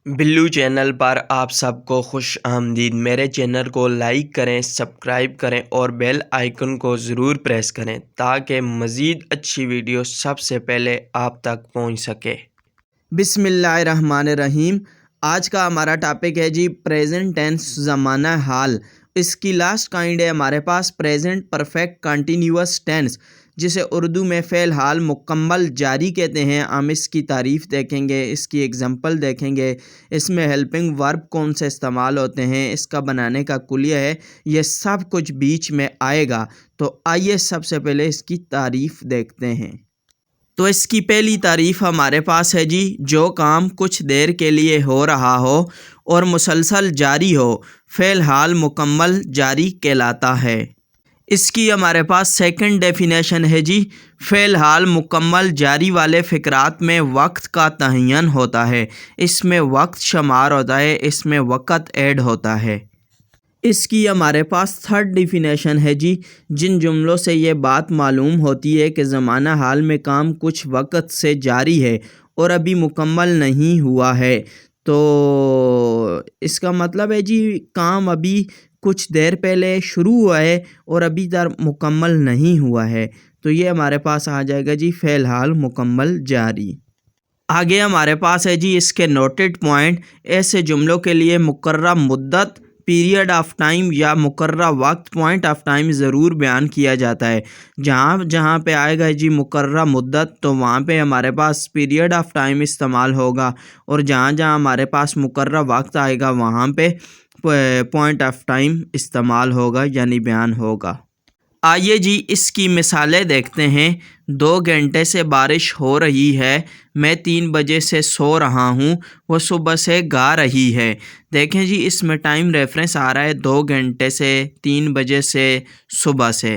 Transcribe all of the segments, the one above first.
Billu channel पर आप सबको खुश आमदीद। मेरे चैनल को लाइक करें, सब्सक्राइब करें और बेल आइकन को ज़रूर प्रेस करें ताकि मज़ीद अच्छी वीडियो सबसे पहले आप तक पहुंच सके। बिस्मिल्लाहिर्रहमानिर्रहीम। आज का हमारा टॉपिक है जी प्रेजेंट टेंस, ज़माना हाल। इसकी लास्ट काइंड है हमारे पास प्रेजेंट परफेक्ट कंटिन्यूअस टेंस, जिसे उर्दू में फ़ेल हाल मुकम्मल जारी कहते हैं। हम इसकी तारीफ़ देखेंगे, इसकी एग्जांपल देखेंगे, इसमें हेल्पिंग वर्ब कौन से इस्तेमाल होते हैं, इसका बनाने का कुलिया है, ये सब कुछ बीच में आएगा। तो आइए सबसे पहले इसकी तारीफ़ देखते हैं। तो इसकी पहली तारीफ़ हमारे पास है जी, जो काम कुछ देर के लिए हो रहा हो और मुसलसल जारी हो, फ़ेल हाल मुकम्मल जारी कहलाता है। इसकी हमारे पास सेकंड डेफिनेशन है जी, फ़ेल हाल मुकम्मल जारी वाले फ़िक्रात में वक्त का तयन होता है। इसमें वक्त शुमार होता है, इसमें वक़्त ऐड होता है। इसकी हमारे पास थर्ड डिफिनेशन है जी, जिन जुमलों से ये बात मालूम होती है कि ज़माना हाल में काम कुछ वक़्त से जारी है और अभी मुकम्मल नहीं हुआ है। तो इसका मतलब है जी, काम अभी कुछ देर पहले शुरू हुआ है और अभी तक मुकम्मल नहीं हुआ है। तो ये हमारे पास आ जाएगा जी फ़ेल हाल मुकम्मल जारी। आगे हमारे पास है जी इसके नोटेड पॉइंट। ऐसे जुमलों के लिए मुकर्रर मुद्दत, पीरियड ऑफ टाइम या मुकर्रर वक्त, पॉइंट ऑफ टाइम ज़रूर बयान किया जाता है। जहाँ जहाँ पे आएगा जी मुकर्रर मुद्दत, तो वहाँ पे हमारे पास पीरियड ऑफ टाइम इस्तेमाल होगा, और जहाँ जहाँ हमारे पास मुकर्रर वक्त आएगा वहाँ पे पॉइंट ऑफ टाइम इस्तेमाल होगा यानी बयान होगा। आइए जी इसकी मिसालें देखते हैं। 2 घंटे से बारिश हो रही है, मैं 3 बजे से सो रहा हूँ, वो सुबह से गा रही है। देखें जी, इसमें टाइम रेफरेंस आ रहा है 2 घंटे से, 3 बजे से, सुबह से।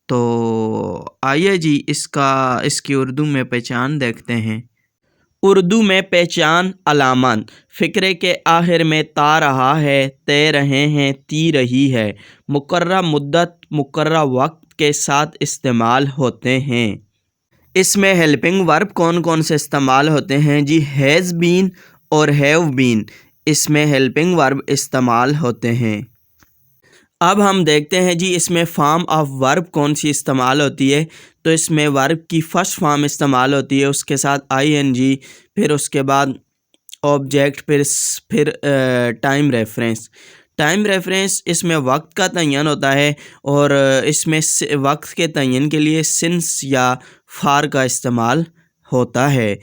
तो आइए जी इसकी उर्दू में पहचान देखते हैं। उर्दू में पहचान अलामत, फ़िक्रे के आखिर में ता रहा है, तय रहे हैं, ती रही है। मुकर्रर मुद्दत मुकर्रर वक्त के साथ इस्तेमाल होते हैं। इसमें हेल्पिंग वर्ब कौन कौन से इस्तेमाल होते हैं जी, हैज़ बीन और हैव बीन, इसमें हेल्पिंग वर्ब इस्तेमाल होते हैं। अब हम देखते हैं जी इसमें फॉर्म ऑफ वर्ब कौन सी इस्तेमाल होती है। तो इसमें वर्ब की फ़र्स्ट फॉर्म इस्तेमाल होती है, उसके साथ आईएनजी, फिर उसके बाद ऑब्जेक्ट, फिर टाइम रेफरेंस। टाइम रेफरेंस इसमें वक्त का तयन होता है, और इसमें वक्त के तयन के लिए सिंस या फार का इस्तेमाल होता है।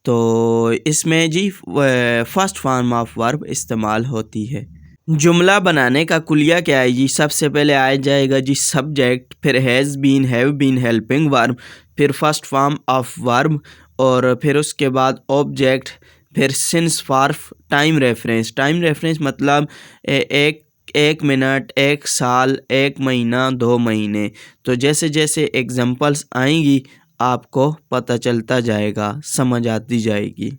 तो इसमें जी फर्स्ट फॉर्म ऑफ वर्ब इस्तेमाल होती है। जुमला बनाने का कुलिया क्या है जी, सबसे पहले आ जाएगा जी सब्जेक्ट, फिर has been, have been, helping verb, फिर फर्स्ट फॉर्म ऑफ वर्ब, और फिर उसके बाद ऑब्जेक्ट, फिर since for time reference. Time reference मतलब एक मिनट, एक साल, एक महीना, 2 महीने। तो जैसे जैसे एग्जांपल्स आएंगी आपको पता चलता जाएगा, समझ आती जाएगी।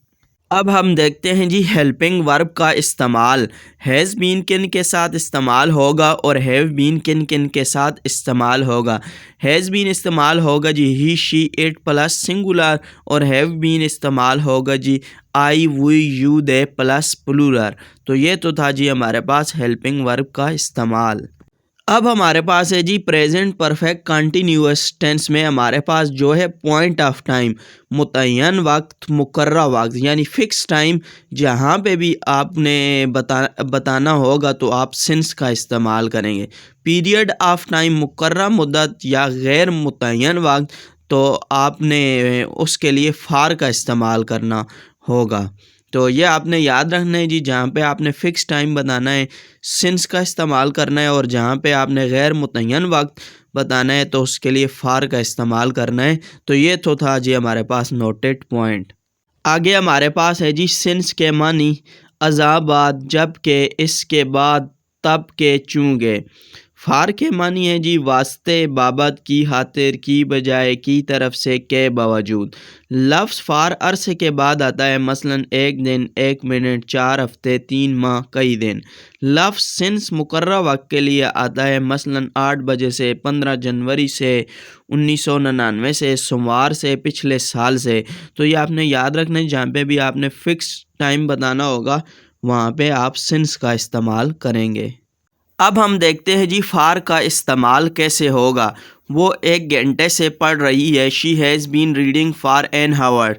अब हम देखते हैं जी हेल्पिंग वर्ब का इस्तेमाल। हैज़ बीन किन के साथ इस्तेमाल होगा और हैव बीन किन किन के साथ इस्तेमाल होगा। हैज़ बीन इस्तेमाल होगा जी he, she, it plus singular, और हैव बीन इस्तेमाल होगा जी I, we, you, they plus plural. तो ये तो था जी हमारे पास हेल्पिंग वर्ब का इस्तेमाल। अब हमारे पास है जी प्रेजेंट परफेक्ट कंटिन्यूअस टेंस में हमारे पास जो है पॉइंट ऑफ टाइम, मुतय्यन वक्त, मुकर्रर वक्त यानी फ़िक्स टाइम। जहाँ पे भी आपने बताना होगा तो आप सिंस का इस्तेमाल करेंगे। पीरियड ऑफ टाइम, मुकर्रर मुद्दत या गैर मुतय्यन वक्त, तो आपने उसके लिए फार का इस्तेमाल करना होगा। तो ये आपने याद रखना है जी, जहाँ पे आपने फ़िक्स टाइम बताना है सिंस का इस्तेमाल करना है, और जहाँ पे आपने गैर मुतय्यन वक्त बताना है तो उसके लिए फार का इस्तेमाल करना है। तो ये तो था जी हमारे पास नोटेड पॉइंट। आगे हमारे पास है जी सिंस के मानी अज़ा बाद, जब के, इसके बाद, तब के, चूँगे। फार के मानी है जी वास्ते, बाबत, की खातिर, की बजाय, की तरफ से, के बावजूद। लफ्ज़ फार अरसे के बाद आता है, मसलन एक दिन, एक मिनट, 4 हफ्ते, 3 माह, कई दिन। लफ्ज़ सिंस मुकर्रर वक्त के लिए आता है, मसलन 8 बजे से, 15 जनवरी से, 1999 से, सोमवार से, पिछले साल से। तो ये आपने याद रखना है, जहाँ पे भी आपने फ़िक्स टाइम बताना होगा वहाँ पे आप सिंस का इस्तेमाल करेंगे। अब हम देखते हैं जी फार का इस्तेमाल कैसे होगा। वो 1 घंटे से पढ़ रही है, she has been reading for an hour.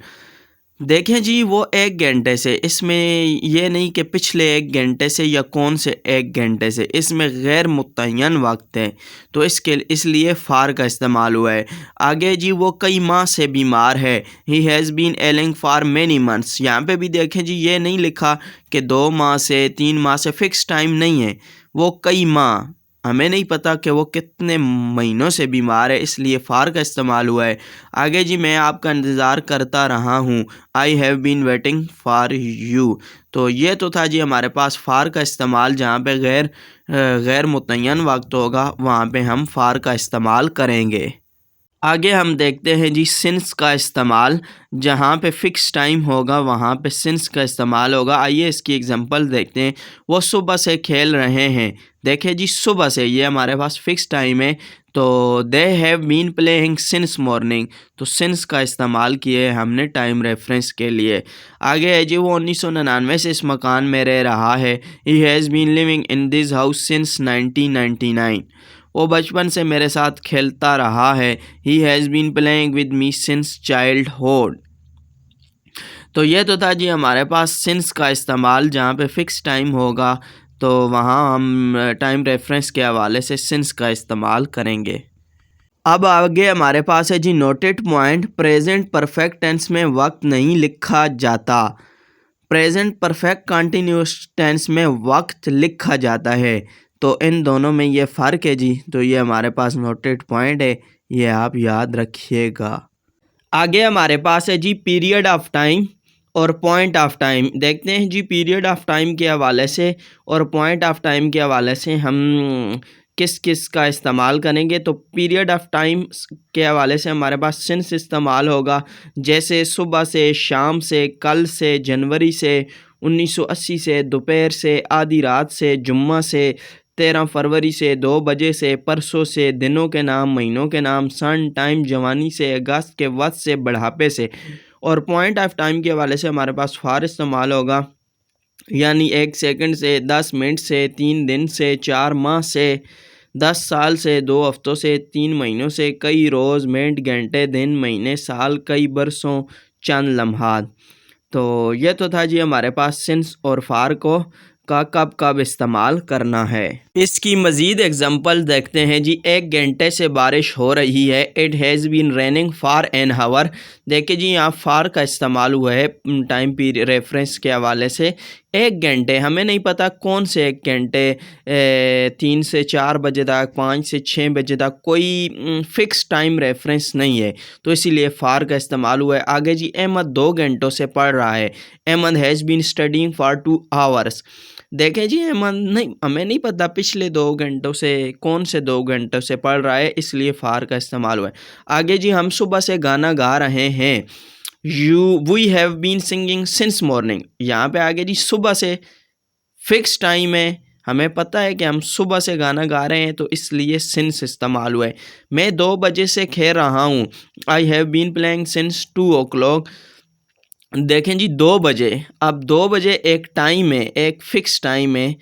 देखें जी वो 1 घंटे से, इसमें ये नहीं कि पिछले 1 घंटे से या कौन से 1 घंटे से, इसमें गैर मुतय्यन वक्त है, तो इसलिए फ़ार का इस्तेमाल हुआ है। आगे जी वो कई माह से बीमार है, he has been ailing for many months. यहाँ पे भी देखें जी ये नहीं लिखा कि 2 माह से, 3 माह से, फ़िक्स टाइम नहीं है, वो कई माह, हमें नहीं पता कि वो कितने महीनों से बीमार है, इसलिए फ़ार का इस्तेमाल हुआ है। आगे जी मैं आपका इंतज़ार करता रहा हूँ, I have been waiting for you. तो ये तो था जी हमारे पास फ़ार का इस्तेमाल, जहाँ पे गैर मुतय्यन वक्त होगा वहाँ पे हम फ़ार का इस्तेमाल करेंगे। आगे हम देखते हैं जी सिंस का इस्तेमाल, जहाँ पे फ़िक्स टाइम होगा वहाँ पे सिंस का इस्तेमाल होगा। आइए इसकी एग्जांपल देखते हैं। वो सुबह से खेल रहे हैं, देखिए जी सुबह से, ये हमारे पास फ़िक्स टाइम है, तो they have been playing since morning, तो सिंस का इस्तेमाल किए हमने टाइम रेफरेंस के लिए। आगे है जी वो 1999 से इस मकान में रह रहा है, he has been living in this house since 1999। वो बचपन से मेरे साथ खेलता रहा है, he has been playing with me since childhood. तो ये तो था जी हमारे पास सिंस का इस्तेमाल, जहाँ पे फ़िक्स टाइम होगा तो वहाँ हम टाइम रेफरेंस के हवाले से सिंस का इस्तेमाल करेंगे। अब आगे हमारे पास है जी noted point, present perfect tense में वक्त नहीं लिखा जाता, प्रेजेंट परफेक्ट कंटिन्यूस टेंस में वक्त लिखा जाता है। तो इन दोनों में ये फ़र्क है जी, तो ये हमारे पास नोटेड पॉइंट है, ये आप याद रखिएगा। आगे हमारे पास है जी पीरियड ऑफ टाइम और पॉइंट ऑफ टाइम। देखते हैं जी पीरियड ऑफ टाइम के हवाले से और पॉइंट ऑफ टाइम के हवाले से हम किस किस का इस्तेमाल करेंगे। तो पीरियड ऑफ टाइम के हवाले से हमारे पास सिंस इस्तेमाल होगा, जैसे सुबह से, शाम से, कल से, जनवरी से, 1980 से, दोपहर से, आधी रात से, जुम्मा से, 13 फरवरी से, 2 बजे से, परसों से, दिनों के नाम, महीनों के नाम, सन, टाइम, जवानी से, अगस्त के वक्त से, बढ़ापे से। और पॉइंट ऑफ टाइम के हवाले से हमारे पास फार इस्तेमाल होगा, यानी 1 सेकंड से, 10 मिनट से, 3 दिन से, 4 माह से, 10 साल से, 2 हफ्तों से, 3 महीनों से, कई रोज़, मिनट, घंटे, दिन, महीने, साल, कई बरसों, चंद लम्हात। तो ये तो था जी हमारे पास सिंस और फार को का कब कब इस्तेमाल करना है। इसकी मज़ीद एग्जांपल देखते हैं जी। 1 घंटे से बारिश हो रही है, it has been raining for an hour. देखिए जी यहाँ फार का इस्तेमाल हुआ है टाइम पीरियड रेफरेंस के हवाले से। 1 घंटे, हमें नहीं पता कौन से 1 घंटे, 3 से 4 बजे तक, 5 से 6 बजे तक, कोई फ़िक्स टाइम रेफरेंस नहीं है, तो इसीलिए फ़ार का इस्तेमाल हुआ है। आगे जी अहमद 2 घंटों से पढ़ रहा है, Ahmad has been studying for 2 hours. देखें जी अहमद नहीं, हमें नहीं पता पिछले 2 घंटों से कौन से 2 घंटों से पढ़ रहा है, इसलिए फ़ार का इस्तेमाल हुआ है। आगे जी हम सुबह से गाना गा रहे हैं, we have been singing since morning. यहाँ पे आगे जी सुबह से फिक्स टाइम है, हमें पता है कि हम सुबह से गाना गा रहे हैं, तो इसलिए सिंस इस्तेमाल हुआ है। मैं 2 बजे से खेल रहा हूँ, I have been playing since 2 o'clock। देखें जी 2 बजे, अब 2 बजे एक टाइम है, एक फ़िक्स टाइम है,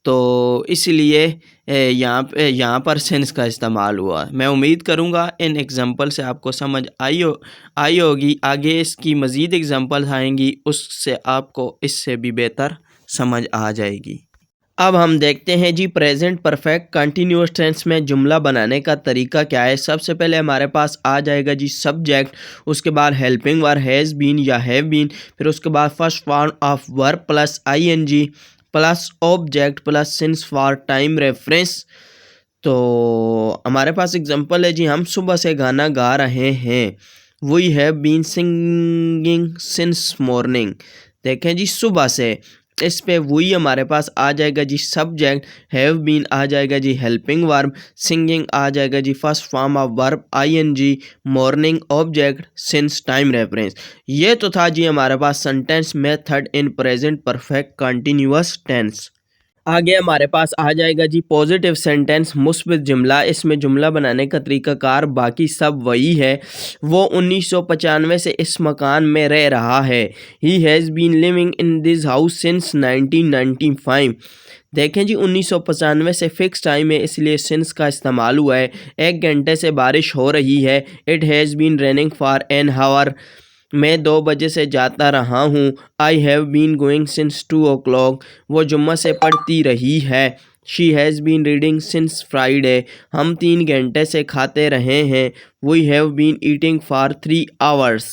तो इसलिए यहाँ पर सिंस का इस्तेमाल हुआ। मैं उम्मीद करूँगा इन एग्ज़ाम्पल से आपको समझ आई होगी। आगे इसकी मज़ीद एग्ज़ाम्पल्स आएंगी, उससे आपको इससे भी बेहतर समझ आ जाएगी। अब हम देखते हैं जी प्रेजेंट परफेक्ट कंटिन्यूअस टेंस में जुमला बनाने का तरीका क्या है। सबसे पहले हमारे पास आ जाएगा जी सब्जेक्ट, उसके बाद हेल्पिंग वर्ब हैज़ बीन या हैव बीन, फिर उसके बाद first form of verb plus ING plus object plus since for time reference. तो हमारे पास एग्जांपल है जी, हम सुबह से गाना गा रहे हैं, we have been singing since morning. देखें जी सुबह से, इस पे वही हमारे पास आ जाएगा जी सब्जेक्ट, हैव बीन आ जाएगा जी हेल्पिंग वर्ब, सिंगिंग आ जाएगा जी first form of verb ING, morning object, since time reference. ये तो था जी हमारे पास sentence method in present perfect continuous tense. आगे हमारे पास आ जाएगा जी पॉजिटिव सेंटेंस मुस्बित जुमला। इसमें जुमला बनाने का तरीक़ाकार बाकी सब वही है। वो 1995 से इस मकान में रह रहा है। He has been living in this house since 1995। देखें जी 1995 से फिक्स टाइम है, इसलिए सिंस का इस्तेमाल हुआ है। 1 घंटे से बारिश हो रही है। It has been raining for an hour. मैं 2 बजे से जाता रहा हूँ। I have been going since 2 o'clock। वो जुम्मा से पढ़ती रही है। She has been reading since Friday. हम 3 घंटे से खाते रहे हैं। We have been eating for 3 hours।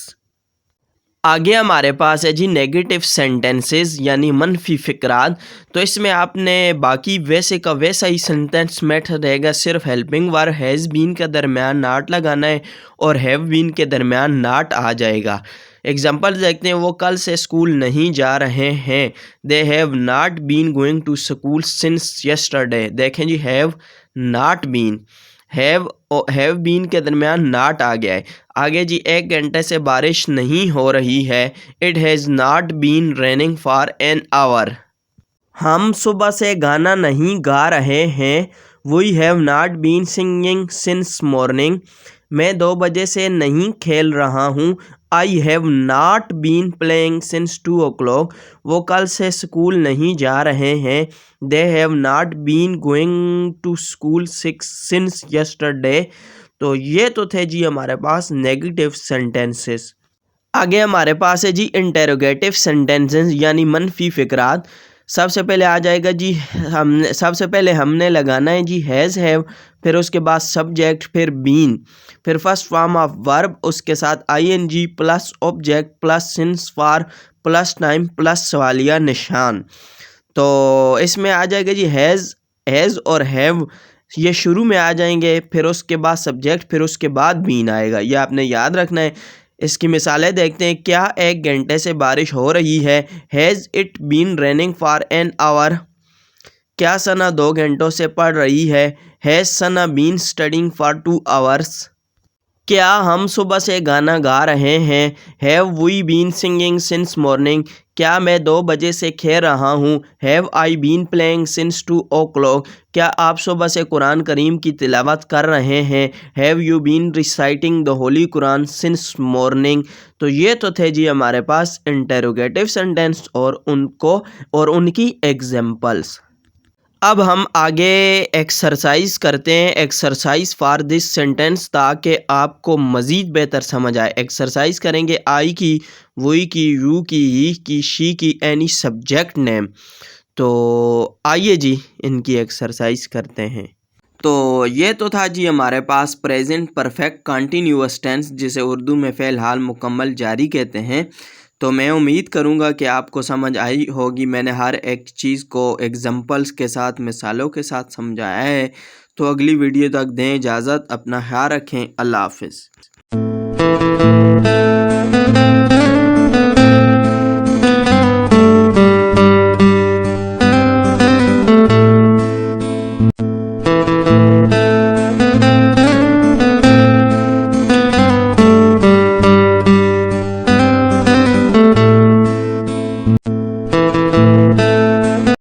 आगे हमारे पास है जी नेगेटिव सेंटेंसेस यानी मनफी फ़िक्रात। तो इसमें आपने बाकी वैसे का वैसा ही सेंटेंस मेथड रहेगा, सिर्फ हेल्पिंग वर्ब हैज़ बीन के दरमियान नाट लगाना है और हैव बीन के दरमियान नाट आ जाएगा। एग्जांपल देखते हैं। वो कल से स्कूल नहीं जा रहे हैं। They have not been going to school since yesterday. देखें जी have not been, have been के दरमियान नाट आ गया है। आगे जी 1 घंटे से बारिश नहीं हो रही है। It has not been raining for an hour. हम सुबह से गाना नहीं गा रहे हैं। We have not been singing since morning. मैं 2 बजे से नहीं खेल रहा हूँ। I have not been playing since 2 o'clock। वो कल से स्कूल नहीं जा रहे हैं। They have not been going to school since yesterday. तो ये तो थे जी हमारे पास नेगेटिव सेंटेंसेस। आगे हमारे पास है जी इंटेरोगेटिव सेंटेंसेस यानी मनफी फ़िक्रात। सबसे पहले आ जाएगा जी हमने लगाना है जी हैज़ हैव, फिर उसके बाद सब्जेक्ट, फिर बीन, फिर फर्स्ट फॉर्म ऑफ वर्ब, उसके साथ ING plus object plus since for plus time plus सवालिया निशान। तो इसमें आ जाएगा जी हैज़ और हैव, ये शुरू में आ जाएंगे, फिर उसके बाद सब्जेक्ट, फिर उसके बाद बीन आएगा। ये आपने याद रखना है। इसकी मिसालें देखते हैं। क्या 1 घंटे से बारिश हो रही है। Has it been raining for an hour. क्या सना 2 घंटों से पढ़ रही है। Has Sana been studying for 2 hours। क्या हम सुबह से गाना गा रहे हैं। Have we been singing since morning. क्या मैं 2 बजे से खेल रहा हूँ। Have I been playing since 2 o'clock। क्या आप सुबह से कुरान करीम की तिलावत कर रहे हैं। Have you been reciting the holy Quran since morning. तो ये तो थे जी हमारे पास इंटेरोगेटिव सेंटेंस और उनकी एग्जाम्पल्स। अब हम आगे एक्सरसाइज करते हैं, एक्सरसाइज फॉर दिस सेंटेंस, ताकि आपको मज़ीद बेहतर समझ आए। एक्सरसाइज करेंगे आई की, वी की, यू की, ही की, शी की, एनी सब्जेक्ट नेम। तो आइए जी इनकी एक्सरसाइज करते हैं। तो ये तो था जी हमारे पास प्रेजेंट परफेक्ट कंटिन्यूअस टेंस, जिसे उर्दू में फ़ेल हाल मुकम्मल जारी कहते हैं। तो मैं उम्मीद करूँगा कि आपको समझ आई होगी। मैंने हर एक चीज़ को एग्जांपल्स के साथ, मिसालों के साथ समझाया है। तो अगली वीडियो तक दें इजाज़त। अपना ख्याल रखें। अल्लाह हाफ़िज़।